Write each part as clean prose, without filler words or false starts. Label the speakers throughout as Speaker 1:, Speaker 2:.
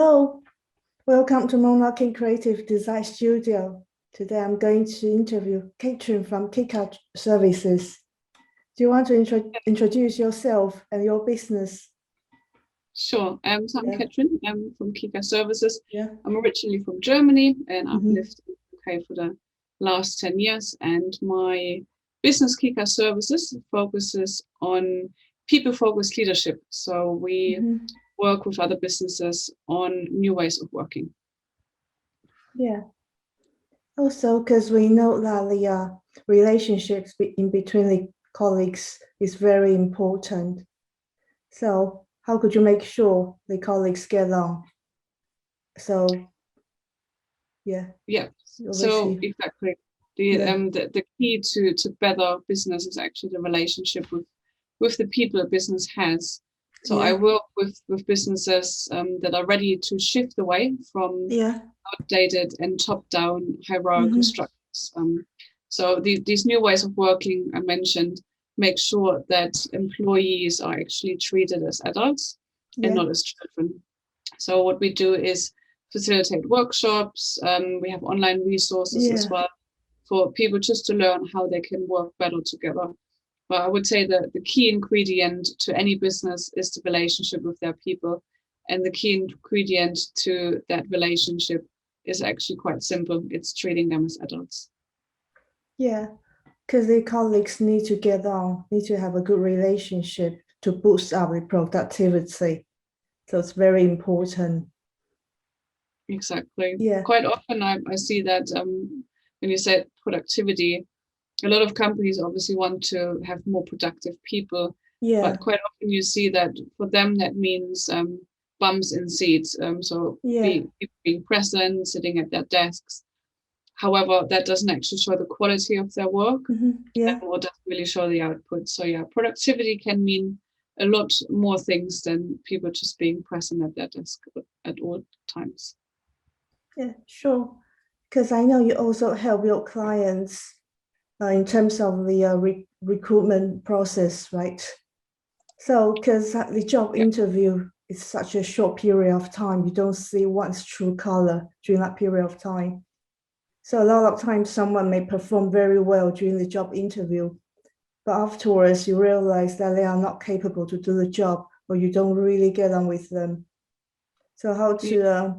Speaker 1: Hello, welcome to Monarchy Creative Design Studio. Today I'm going to interview Katrin from Kika Services. Do you want to introduce yourself and your business?
Speaker 2: Sure. So I'm Katrin. I'm from Kika Services.
Speaker 1: Yeah.
Speaker 2: I'm originally from Germany and I've lived in the UK for the last 10 years. And my business, Kika Services, focuses on people-focused leadership. So we work with other businesses on new ways of working.
Speaker 1: Yeah. Also, because we know that the relationships in between the colleagues is very important. So how could you make sure the colleagues get along? So, yeah.
Speaker 2: Yeah. So exactly. The key to better business is actually the relationship with the people a business has. So I work with businesses that are ready to shift away from outdated and top-down hierarchical structures. So these new ways of working I mentioned make sure that employees are actually treated as adults and not as children. So what we do is facilitate workshops. We have online resources as well for people just to learn how they can work better together. But I would say that the key ingredient to any business is the relationship with their people. And the key ingredient to that relationship is actually quite simple. It's treating them as adults.
Speaker 1: Yeah, because the colleagues need to get on, need to have a good relationship to boost up the productivity. So it's very important.
Speaker 2: Exactly. Yeah. Quite often I see that when you say productivity, a lot of companies obviously want to have more productive people, but quite often you see that for them that means bums in seats. Being present, sitting at their desks. However, that doesn't actually show the quality of their work, or doesn't really show the output. So yeah, productivity can mean a lot more things than people just being present at their desk at all times.
Speaker 1: Yeah, sure. Because I know you also help your clients in terms of the recruitment process, right? So, because the job interview is such a short period of time, you don't see one's true color during that period of time. So a lot of times someone may perform very well during the job interview, but afterwards you realize that they are not capable to do the job or you don't really get on with them. So how to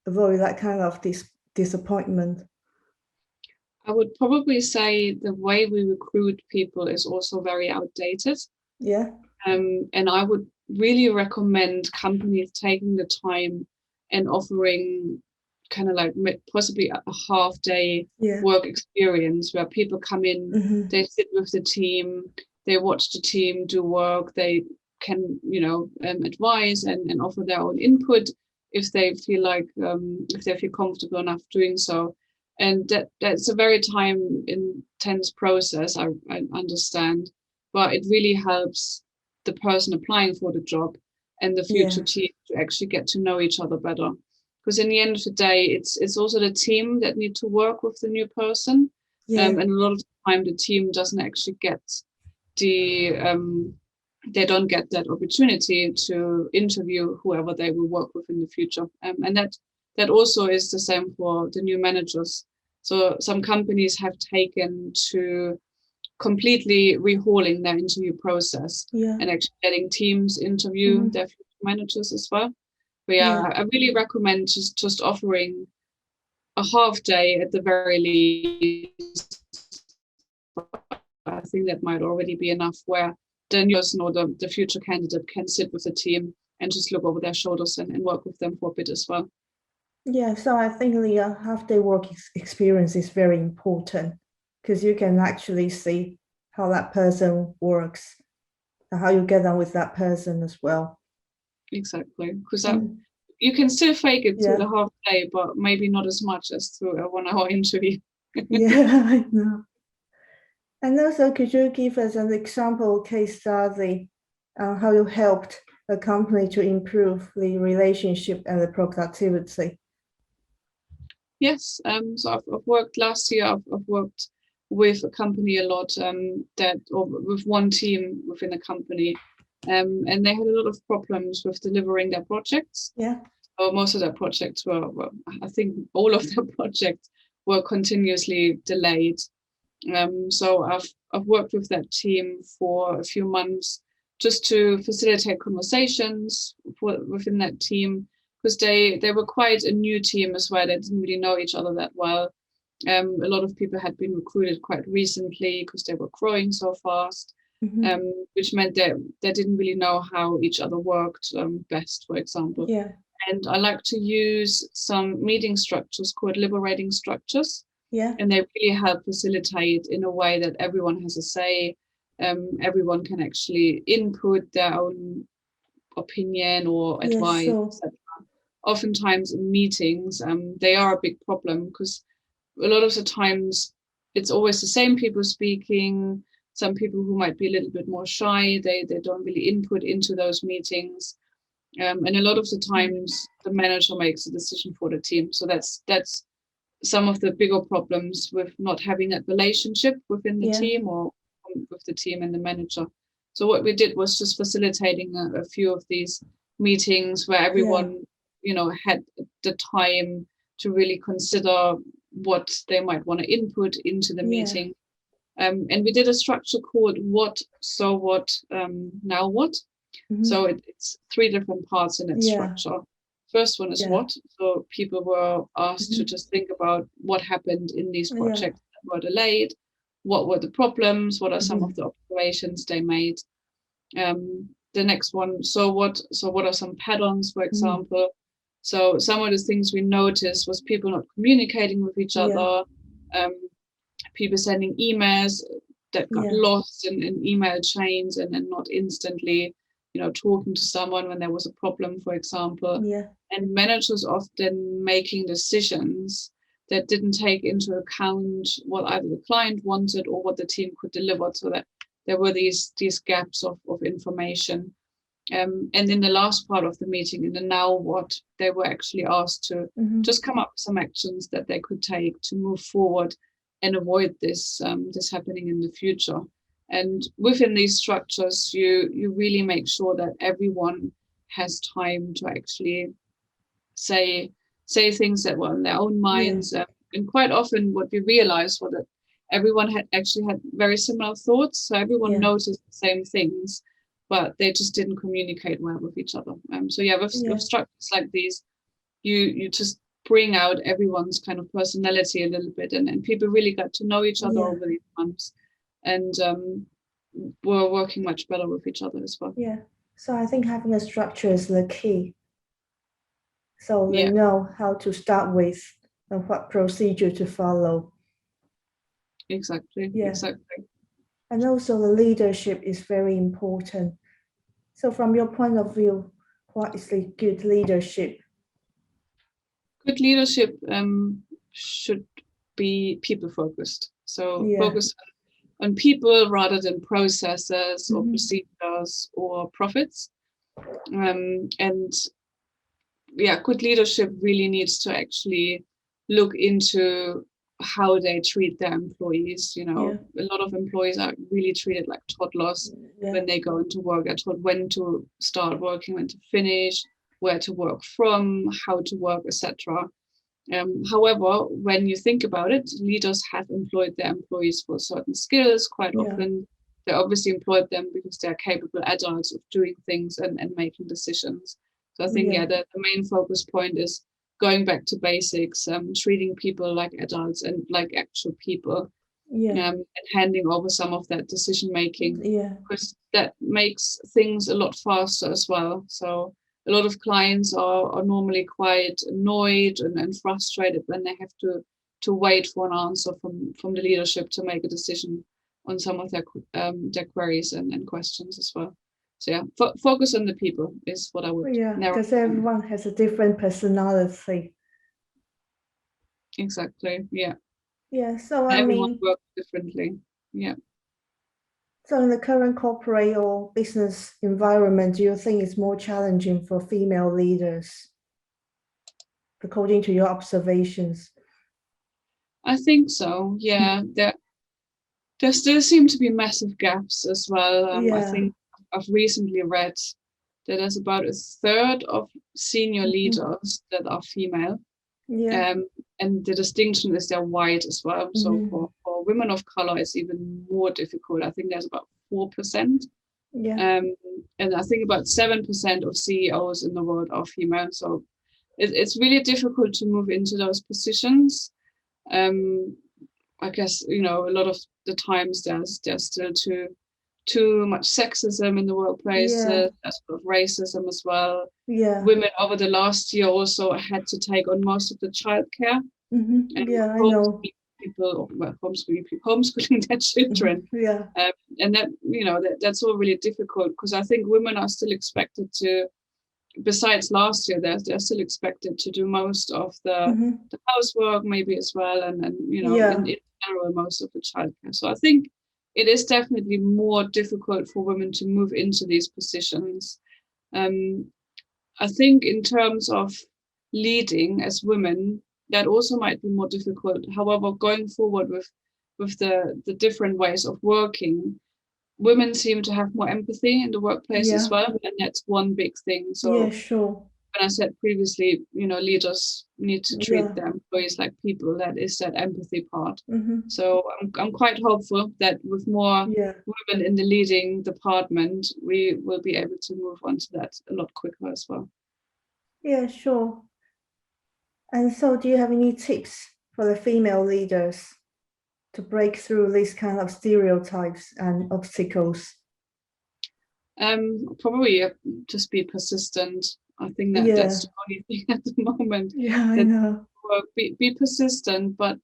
Speaker 1: avoid that kind of disappointment?
Speaker 2: I would probably say the way we recruit people is also very outdated.
Speaker 1: Yeah.
Speaker 2: And I would really recommend companies taking the time and offering kind of like possibly a half day work experience where people come in, they sit with the team, they watch the team do work, they can, advise and offer their own input if they feel like, if they feel comfortable enough doing so. And that's a very time intense process, I understand, but it really helps the person applying for the job and the future team to actually get to know each other better. Because in the end of the day, it's also the team that need to work with the new person. And a lot of the time the team doesn't actually get they don't get that opportunity to interview whoever they will work with in the future. And that also is the same for the new managers. So some companies have taken to completely rehauling their interview process and actually letting teams interview their future managers as well. But I really recommend just offering a half day at the very least. I think that might already be enough where the new person or the future candidate can sit with the team and just look over their shoulders and work with them for a bit as well.
Speaker 1: Yeah, so I think the half-day work experience is very important because you can actually see how that person works and how you get on with that person as well.
Speaker 2: Exactly, because you can still fake it through the half day, but maybe not as much as through a 1 hour interview.
Speaker 1: Yeah, I know. And also, could you give us an example case study on how you helped a company to improve the relationship and the productivity?
Speaker 2: Yes, so I've worked last year. I've worked with a company a lot with one team within a company, and they had a lot of problems with delivering their projects.
Speaker 1: Yeah.
Speaker 2: So most of their projects were, I think all of their projects were continuously delayed. So I've worked with that team for a few months just to facilitate conversations within that team, because they were quite a new team as well. They didn't really know each other that well. A lot of people had been recruited quite recently because they were growing so fast, which meant that they didn't really know how each other worked best, for example.
Speaker 1: Yeah.
Speaker 2: And I like to use some meeting structures called liberating structures.
Speaker 1: Yeah.
Speaker 2: And they really help facilitate in a way that everyone has a say. Everyone can actually input their own opinion or advice,
Speaker 1: Sure.
Speaker 2: etc. Oftentimes in meetings, they are a big problem because a lot of the times it's always the same people speaking. Some people who might be a little bit more shy, they don't really input into those meetings. And a lot of the times the manager makes a decision for the team. So that's some of the bigger problems with not having that relationship within the team or with the team and the manager. So what we did was just facilitating a few of these meetings where everyone, had the time to really consider what they might want to input into the meeting. And we did a structure called what, so what, now what. So it's 3 different parts in its structure. First one is what. So people were asked to just think about what happened in these projects that were delayed. What were the problems? What are some of the observations they made? The next one, so what are some patterns, for example? So some of the things we noticed was people not communicating with each other, people sending emails that got lost in email chains and not instantly, talking to someone when there was a problem, for example. And managers often making decisions that didn't take into account what either the client wanted or what the team could deliver, so that there were these gaps of information. And in the last part of the meeting, in the now what, they were actually asked to just come up with some actions that they could take to move forward and avoid this happening in the future. And within these structures, you really make sure that everyone has time to actually say things that were in their own minds. And quite often what we realized was that everyone had very similar thoughts. So everyone noticed the same things, but they just didn't communicate well with each other. With structures like these, you just bring out everyone's kind of personality a little bit, and people really got to know each other over these months, and were working much better with each other as well.
Speaker 1: So I think having a structure is the key. So they know how to start with and what procedure to follow.
Speaker 2: Exactly.
Speaker 1: And also the leadership is very important. So from your point of view, what is the good leadership?
Speaker 2: Good leadership should be people-focused. So focus on people rather than processes or procedures or profits. Good leadership really needs to actually look into how they treat their employees. A lot of employees are really treated like toddlers when they go into work. They're told when to start working, when to finish, where to work from, how to work, etc. However, when you think about it, leaders have employed their employees for certain skills. Quite often, they obviously employed them because they're capable adults of doing things and making decisions. So I think, the main focus point is going back to basics, treating people like adults and like actual people, and handing over some of that decision making, because that makes things a lot faster as well. So a lot of clients are normally quite annoyed and frustrated when they have to wait for an answer from the leadership to make a decision on some of their queries and questions as well. So focus on the people is what I would.
Speaker 1: Because everyone has a different personality.
Speaker 2: Exactly.
Speaker 1: So
Speaker 2: everyone works differently.
Speaker 1: So in the current corporate or business environment, do you think it's more challenging for female leaders, according to your observations?
Speaker 2: I think so. There still seem to be massive gaps as well. I think I've recently read there's about a third of senior leaders that are female.
Speaker 1: Yeah.
Speaker 2: And the distinction is they're white as well. So for women of color, it's even more difficult. I think there's about 4%.
Speaker 1: Yeah.
Speaker 2: And I think about 7% of CEOs in the world are female. So it's really difficult to move into those positions. I guess, a lot of the times there's still too much sexism in the workplace.
Speaker 1: Yeah.
Speaker 2: There's sort of racism as well.
Speaker 1: Yeah.
Speaker 2: Women over the last year also had to take on most of the childcare.
Speaker 1: Yeah, I know.
Speaker 2: Homeschooling their children.
Speaker 1: Yeah.
Speaker 2: And that, that's all really difficult, because I think women are still expected to, besides last year, they're still expected to do most of the housework maybe as well, and in general most of the childcare. So I think it is definitely more difficult for women to move into these positions. I think in terms of leading as women, that also might be more difficult. However, going forward with the different ways of working, women seem to have more empathy in the workplace as well, and that's one big thing. So
Speaker 1: yeah, sure.
Speaker 2: when I said previously, leaders need to treat their employees like people, that is that empathy part. So I'm quite hopeful that with more women in the leading department, we will be able to move on to that a lot quicker as well.
Speaker 1: Yeah, sure. And so do you have any tips for the female leaders to break through these kind of stereotypes and obstacles?
Speaker 2: Probably just be persistent. I think that's the only thing at the moment.
Speaker 1: Yeah, I know.
Speaker 2: Be persistent, but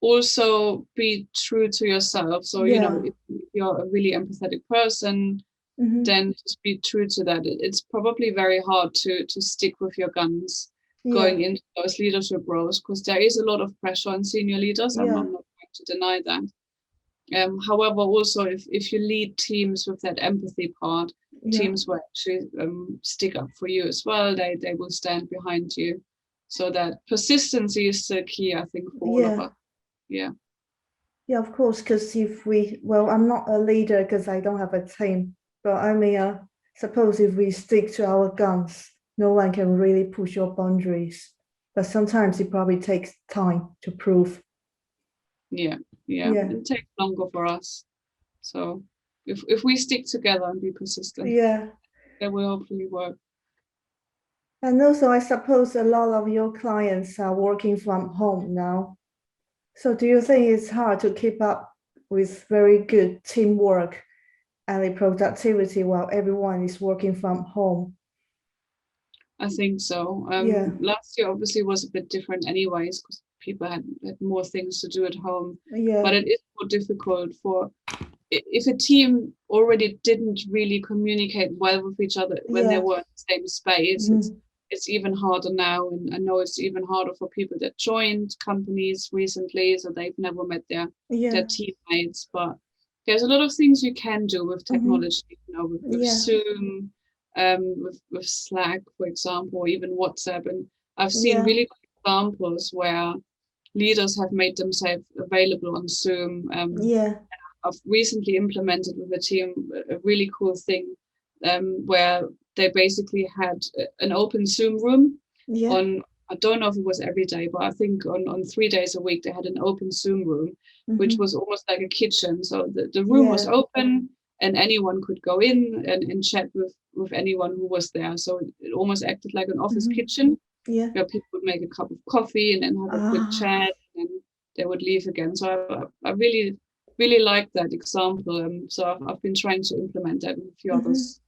Speaker 2: also be true to yourself. So, if you're a really empathetic person, then just be true to that. It's probably very hard to stick with your guns going into those leadership roles, because there is a lot of pressure on senior leaders. I'm not going to deny that. However, also if you lead teams with that empathy part, teams will actually stick up for you as well. They will stand behind you. So that persistency is the key, I think, for all of us. Yeah.
Speaker 1: Yeah, of course, because I'm not a leader because I don't have a team, but I mean, suppose if we stick to our guns, no one can really push your boundaries. But sometimes it probably takes time to prove.
Speaker 2: Yeah. It takes longer for us. So if we stick together and be persistent, that will hopefully work.
Speaker 1: And also, I suppose a lot of your clients are working from home now. So do you think it's hard to keep up with very good teamwork and the productivity while everyone is working from home?
Speaker 2: I think so. Last year obviously was a bit different anyways, because people had more things to do at home. But it is more difficult if a team already didn't really communicate well with each other when they were in the same space. It's even harder now, and I know it's even harder for people that joined companies recently, so they've never met their teammates. But there's a lot of things you can do with technology, with Zoom, with Slack, for example, or even WhatsApp. And I've seen really good examples where leaders have made themselves available on Zoom. I've recently implemented with a team a really cool thing where they basically had an open Zoom room on, I don't know if it was every day, but I think on 3 days a week they had an open Zoom room, which was almost like a kitchen. So the room was open and anyone could go in and chat with anyone who was there. So it almost acted like an office kitchen where people would make a cup of coffee and then have a quick chat, and they would leave again. So I really like that example. So I've been trying to implement that with a few others.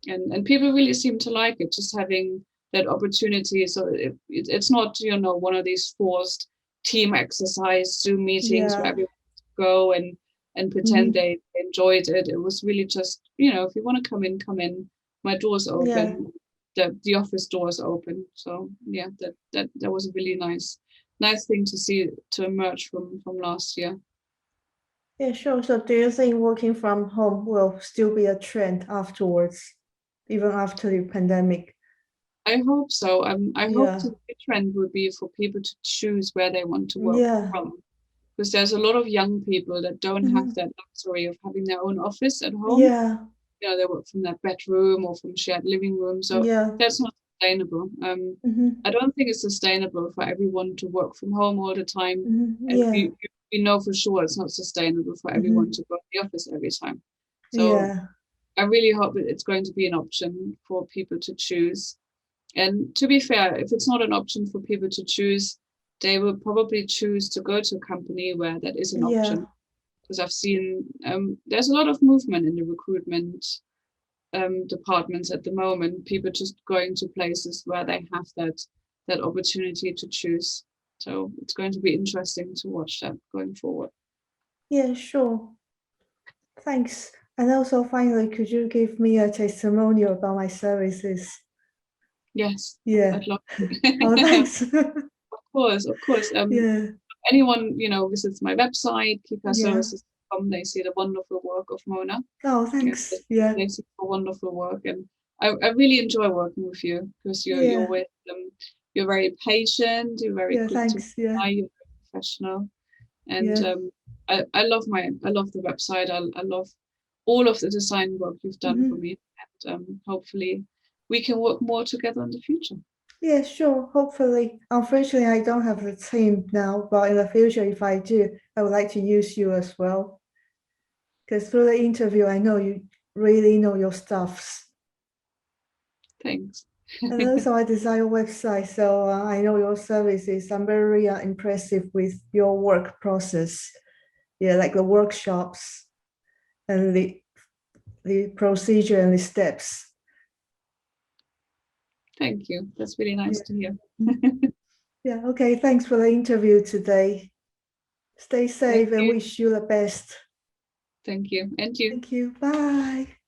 Speaker 2: And people really seem to like it, just having that opportunity. So it's not, one of these forced team exercise Zoom meetings where everyone go and pretend they enjoyed it. It was really just, if you want to come in. My door's open. The office door is open. So that was a really nice thing to see, to emerge from last year.
Speaker 1: Yeah, sure. So do you think working from home will still be a trend afterwards, even after the pandemic?
Speaker 2: I hope so. I hope the trend would be for people to choose where they want to work from. Because there's a lot of young people that don't have that luxury of having their own office at home. they work from their bedroom or from shared living room. So that's not sustainable. I don't think it's sustainable for everyone to work from home all the time. And we know for sure it's not sustainable for everyone to go to the office every time. So I really hope that it's going to be an option for people to choose. And to be fair, if it's not an option for people to choose, they will probably choose to go to a company where that is an option. Because I've seen there's a lot of movement in the recruitment departments at the moment. People just going to places where they have that opportunity to choose. So it's going to be interesting to watch that going forward.
Speaker 1: Yeah, sure. Thanks. And also, finally, could you give me a testimonial about my services?
Speaker 2: Yes.
Speaker 1: Yeah.
Speaker 2: I'd love to.
Speaker 1: Oh, thanks.
Speaker 2: Of course. Anyone, visits my website, kikaservices.com, they see the wonderful work of Mona.
Speaker 1: Oh, thanks.
Speaker 2: They see the wonderful work. And I really enjoy working with you because you're with them. You're very patient, you're very quick to reply, you're very professional. And I love the website. I love all of the design work you've done for me. And hopefully we can work more together in the future.
Speaker 1: Yeah, sure. Hopefully. Unfortunately, I don't have a team now, but in the future, if I do, I would like to use you as well. Because through the interview, I know you really know your stuffs.
Speaker 2: Thanks.
Speaker 1: And also, I design a website, so I know your services. I'm very impressive with your work process. Yeah, like the workshops and the procedure and the steps.
Speaker 2: Thank you. That's really nice to hear.
Speaker 1: Yeah, okay. Thanks for the interview today. Stay safe and wish you the best.
Speaker 2: Thank you. And you.
Speaker 1: Thank you. Bye.